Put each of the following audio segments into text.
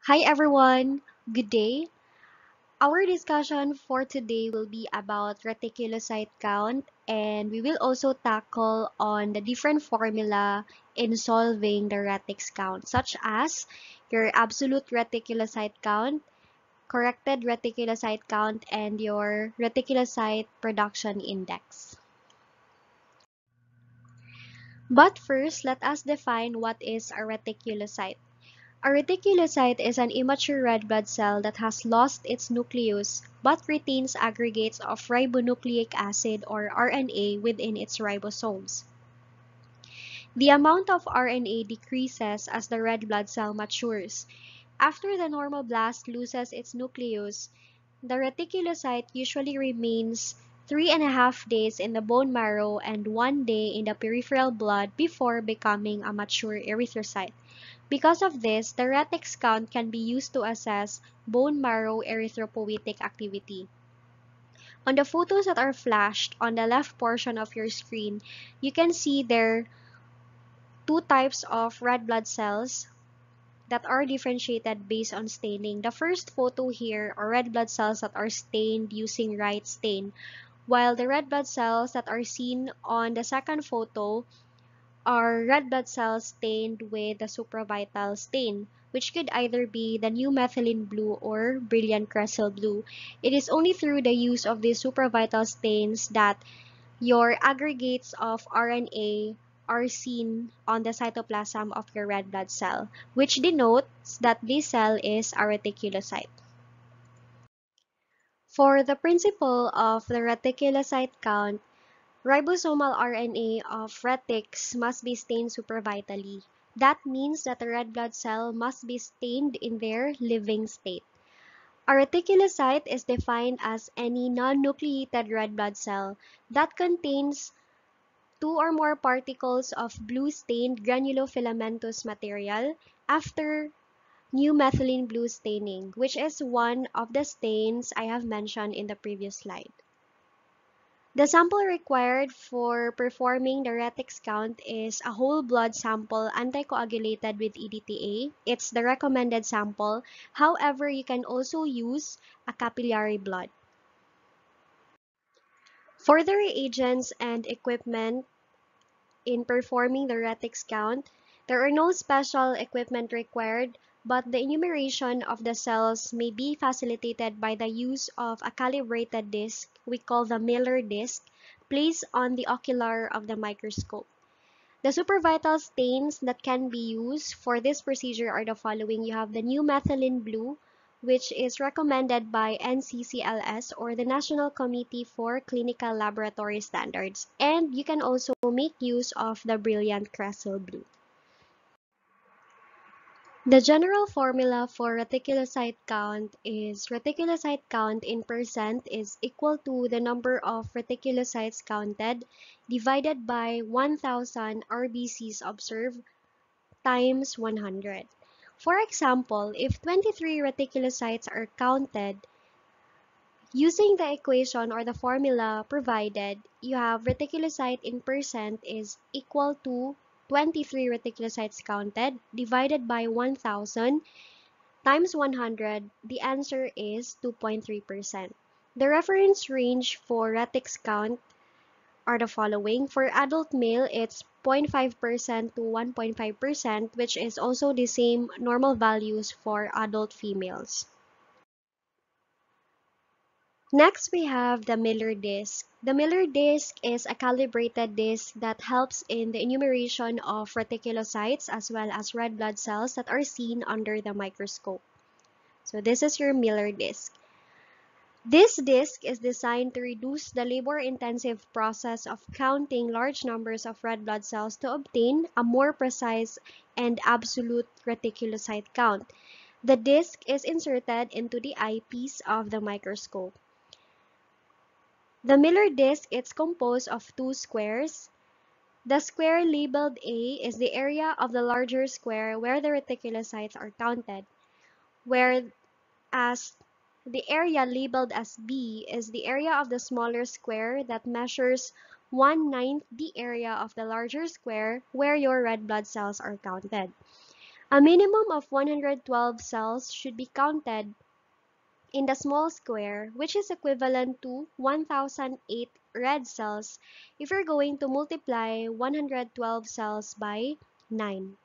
Hi everyone, good day. Our discussion for today will be about reticulocyte count, and we will also tackle on the different formula in solving the retics count, such as your absolute reticulocyte count, corrected reticulocyte count, and your reticulocyte production index. But first, let us define what is a reticulocyte. A reticulocyte is an immature red blood cell that has lost its nucleus but retains aggregates of ribonucleic acid or RNA within its ribosomes. The amount of RNA decreases as the red blood cell matures. After the normoblast loses its nucleus, the reticulocyte usually remains 3.5 days in the bone marrow and 1 day in the peripheral blood before becoming a mature erythrocyte. Because of this, the retics count can be used to assess bone marrow erythropoietic activity. On the photos that are flashed on the left portion of your screen, you can see there are two types of red blood cells that are differentiated based on staining. The first photo here are red blood cells that are stained using Wright stain, while the red blood cells that are seen on the second photo are red blood cells stained with the supravital stain, which could either be the new methylene blue or brilliant crescel blue. It is only through the use of these supravital stains that your aggregates of RNA are seen on the cytoplasm of your red blood cell, which denotes that this cell is a reticulocyte. For the principle of the reticulocyte count, ribosomal RNA of retics must be stained supravitally. That means that the red blood cell must be stained in their living state. A reticulocyte is defined as any non-nucleated red blood cell that contains two or more particles of blue-stained granulofilamentous material after new methylene blue staining, which is one of the stains I have mentioned in the previous slide. The sample required for performing the retics count is a whole blood sample anticoagulated with EDTA. It's the recommended sample. However, you can also use a capillary blood. For the reagents and equipment in performing the retics count, there are no special equipment required, but the enumeration of the cells may be facilitated by the use of a calibrated disc we call the Miller disc, placed on the ocular of the microscope. The supravital stains that can be used for this procedure are the following. You have the new methylene blue, which is recommended by NCCLS or the National Committee for Clinical Laboratory Standards, and you can also make use of the brilliant crescel blue. The general formula for reticulocyte count is reticulocyte count in percent is equal to the number of reticulocytes counted divided by 1,000 RBCs observed times 100. For example, if 23 reticulocytes are counted, using the equation or the formula provided, you have reticulocyte in percent is equal to 23 reticulocytes counted divided by 1,000 times 100. The answer is 2.3%. The reference range for retics count are the following. For adult male, it's 0.5% to 1.5%, which is also the same normal values for adult females. Next, we have the Miller disc. The Miller disc is a calibrated disc that helps in the enumeration of reticulocytes as well as red blood cells that are seen under the microscope. So this is your Miller disc. This disc is designed to reduce the labor-intensive process of counting large numbers of red blood cells to obtain a more precise and absolute reticulocyte count. The disc is inserted into the eyepiece of the microscope. The Miller disc is composed of two squares. The square labeled A is the area of the larger square where the reticulocytes are counted, whereas the area labeled as B is the area of the smaller square that measures 1/9 the area of the larger square where your red blood cells are counted. A minimum of 112 cells should be counted in the small square, which is equivalent to 1008 red cells if you're going to multiply 112 cells by 9.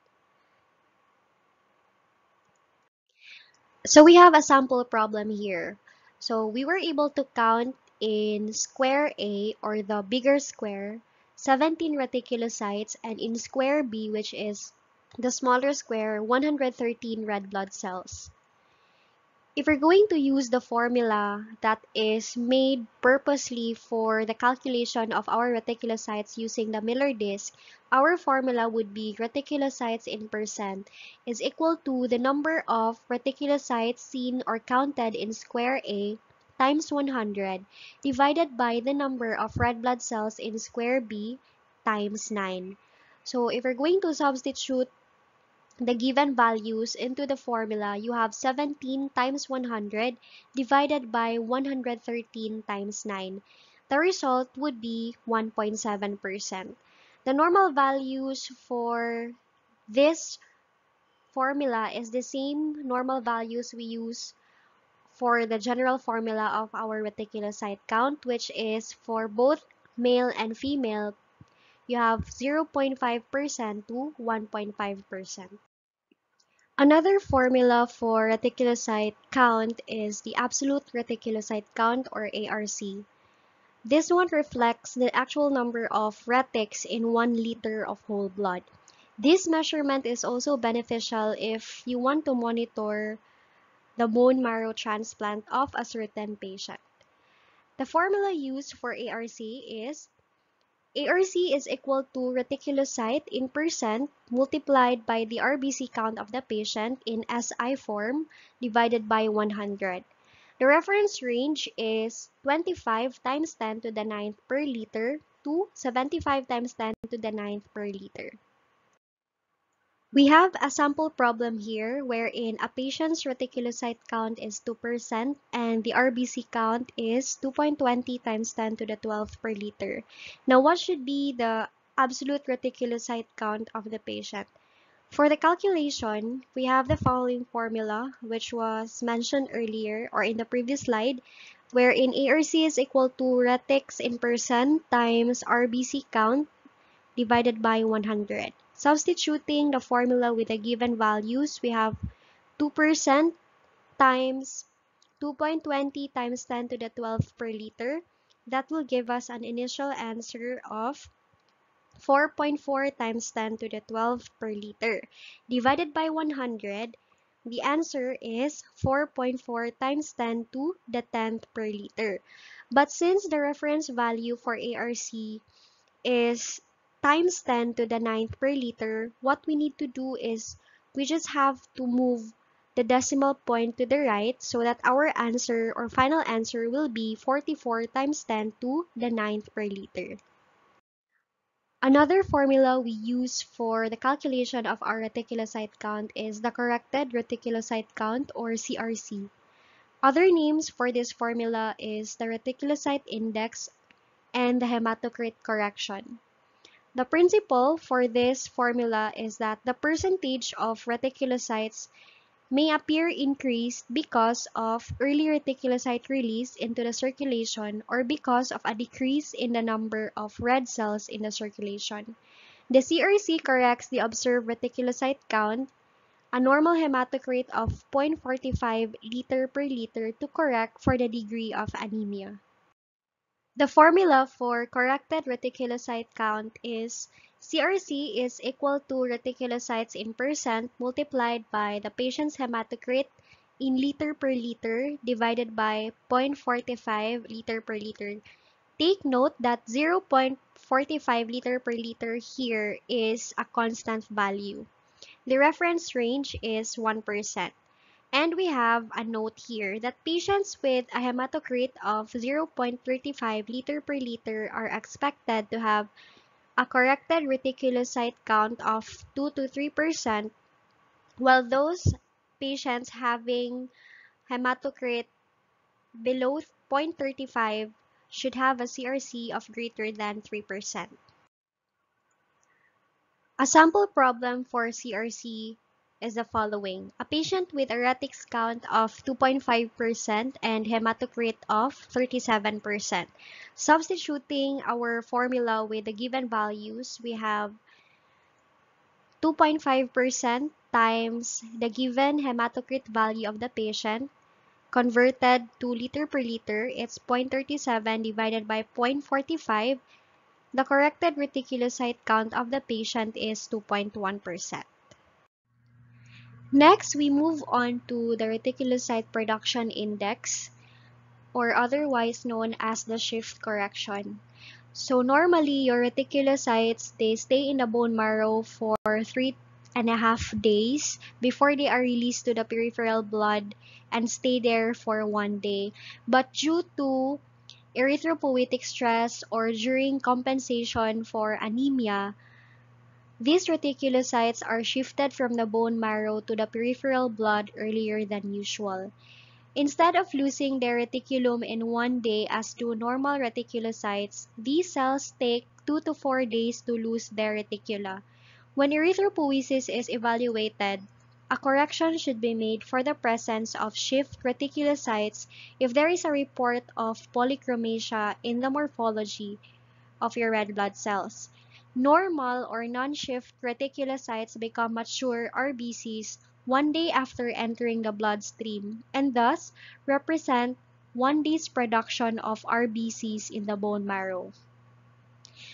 So we have a sample problem here. So we were able to count in square A, or the bigger square, 17 reticulocytes, and in square B, which is the smaller square, 113 red blood cells. If we're going to use the formula that is made purposely for the calculation of our reticulocytes using the Miller disk, our formula would be reticulocytes in percent is equal to the number of reticulocytes seen or counted in square A times 100 divided by the number of red blood cells in square B times 9. So if we're going to substitute the given values into the formula, you have 17 times 100 divided by 113 times 9. The result would be 1.7%. The normal values for this formula is the same normal values we use for the general formula of our reticulocyte count, which is for both male and female, you have 0.5% to 1.5%. Another formula for reticulocyte count is the absolute reticulocyte count, or ARC. This one reflects the actual number of retics in 1 liter of whole blood. This measurement is also beneficial if you want to monitor the bone marrow transplant of a certain patient. The formula used for ARC is equal to reticulocyte in percent multiplied by the RBC count of the patient in SI form divided by 100. The reference range is 25 times 10 to the ninth per liter to 75 times 10 to the ninth per liter. We have a sample problem here wherein a patient's reticulocyte count is 2% and the RBC count is 2.20 times 10 to the 12th per liter. Now, what should be the absolute reticulocyte count of the patient? For the calculation, we have the following formula, which was mentioned earlier or in the previous slide, wherein ARC is equal to retics in percent times RBC count divided by 100. Substituting the formula with the given values, we have 2% times 2.20 times 10 to the 12th per liter. That will give us an initial answer of 4.4 times 10 to the 12th per liter. Divided by 100, the answer is 4.4 times 10 to the 10th per liter. But since the reference value for ARC is times 10 to the ninth per liter, what we need to do is we just have to move the decimal point to the right so that our answer or final answer will be 44 times 10 to the ninth per liter. Another formula we use for the calculation of our reticulocyte count is the corrected reticulocyte count, or CRC. Other names for this formula is the reticulocyte index and the hematocrit correction. The principle for this formula is that the percentage of reticulocytes may appear increased because of early reticulocyte release into the circulation or because of a decrease in the number of red cells in the circulation. The CRC corrects the observed reticulocyte count, a normal hematocrit of 0.45 liter per liter to correct for the degree of anemia. The formula for corrected reticulocyte count is CRC is equal to reticulocytes in percent multiplied by the patient's hematocrit in liter per liter divided by 0.45 liter per liter. Take note that 0.45 liter per liter here is a constant value. The reference range is 1%. And we have a note here that patients with a hematocrit of 0.35 liter per liter are expected to have a corrected reticulocyte count of 2 to 3%, while those patients having hematocrit below 0.35 should have a CRC of greater than 3%. A sample problem for CRC is the following. A patient with a retics count of 2.5% and hematocrit of 37%. Substituting our formula with the given values, we have 2.5% times the given hematocrit value of the patient converted to liter per liter. It's 0.37 divided by 0.45. The corrected reticulocyte count of the patient is 2.1%. Next, we move on to the reticulocyte production index, or otherwise known as the shift correction. So normally, your reticulocytes, they stay in the bone marrow for 3.5 days before they are released to the peripheral blood and stay there for 1 day. But due to erythropoietic stress or during compensation for anemia, these reticulocytes are shifted from the bone marrow to the peripheral blood earlier than usual. Instead of losing their reticulum in 1 day as do normal reticulocytes, these cells take 2 to 4 days to lose their reticula. When erythropoiesis is evaluated, a correction should be made for the presence of shift reticulocytes if there is a report of polychromasia in the morphology of your red blood cells. Normal or non-shift reticulocytes become mature RBCs 1 day after entering the bloodstream and thus represent 1 day's production of RBCs in the bone marrow.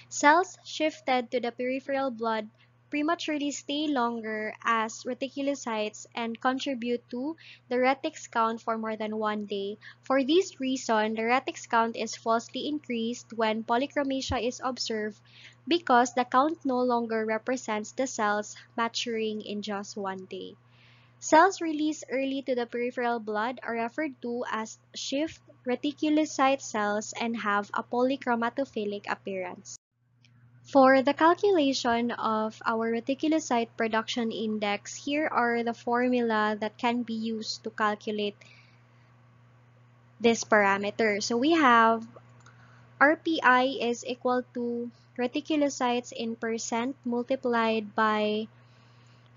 Cells shifted to the peripheral blood prematurely stay longer as reticulocytes and contribute to the retics count for more than 1 day. For this reason, the retics count is falsely increased when polychromasia is observed because the count no longer represents the cells maturing in just 1 day. Cells released early to the peripheral blood are referred to as shift reticulocyte cells and have a polychromatophilic appearance. For the calculation of our reticulocyte production index, here are the formula that can be used to calculate this parameter. So we have RPI is equal to reticulocytes in percent multiplied by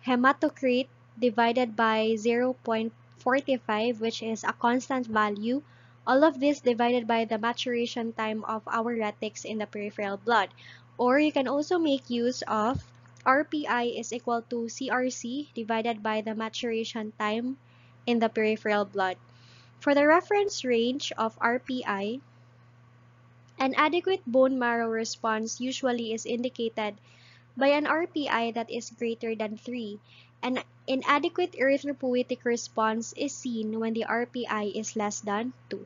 hematocrit divided by 0.45, which is a constant value. All of this divided by the maturation time of our retics in the peripheral blood. Or you can also make use of RPI is equal to CRC divided by the maturation time in the peripheral blood. For the reference range of RPI, an adequate bone marrow response usually is indicated by an RPI that is greater than 3. An inadequate erythropoietic response is seen when the RPI is less than 2.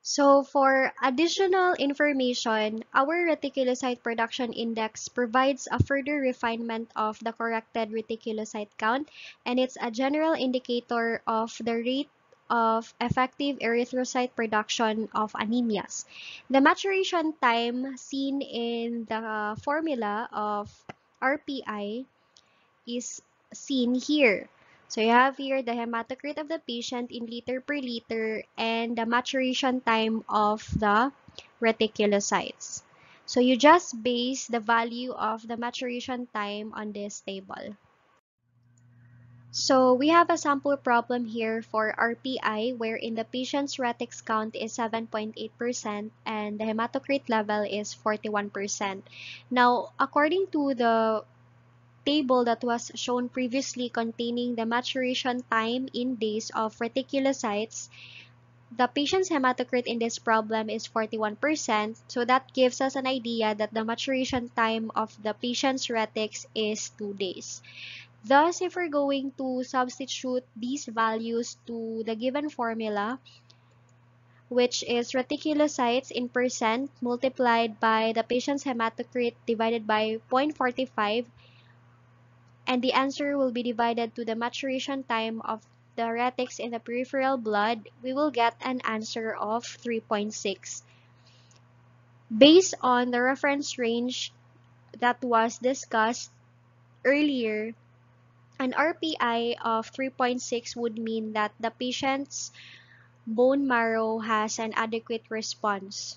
So for additional information, our reticulocyte production index provides a further refinement of the corrected reticulocyte count, and it's a general indicator of the rate of effective erythrocyte production of anemias. The maturation time seen in the formula of RPI is seen here. So you have here the hematocrit of the patient in liter per liter and the maturation time of the reticulocytes. So you just base the value of the maturation time on this table. So we have a sample problem here for RPI wherein the patient's retics count is 7.8% and the hematocrit level is 41%. Now, according to the table that was shown previously containing the maturation time in days of reticulocytes, the patient's hematocrit in this problem is 41%, so that gives us an idea that the maturation time of the patient's retics is 2 days. Thus, if we're going to substitute these values to the given formula, which is reticulocytes in percent multiplied by the patient's hematocrit divided by 0.45, and the answer will be divided to the maturation time of the retics in the peripheral blood, we will get an answer of 3.6. Based on the reference range that was discussed earlier, an RPI of 3.6 would mean that the patient's bone marrow has an adequate response.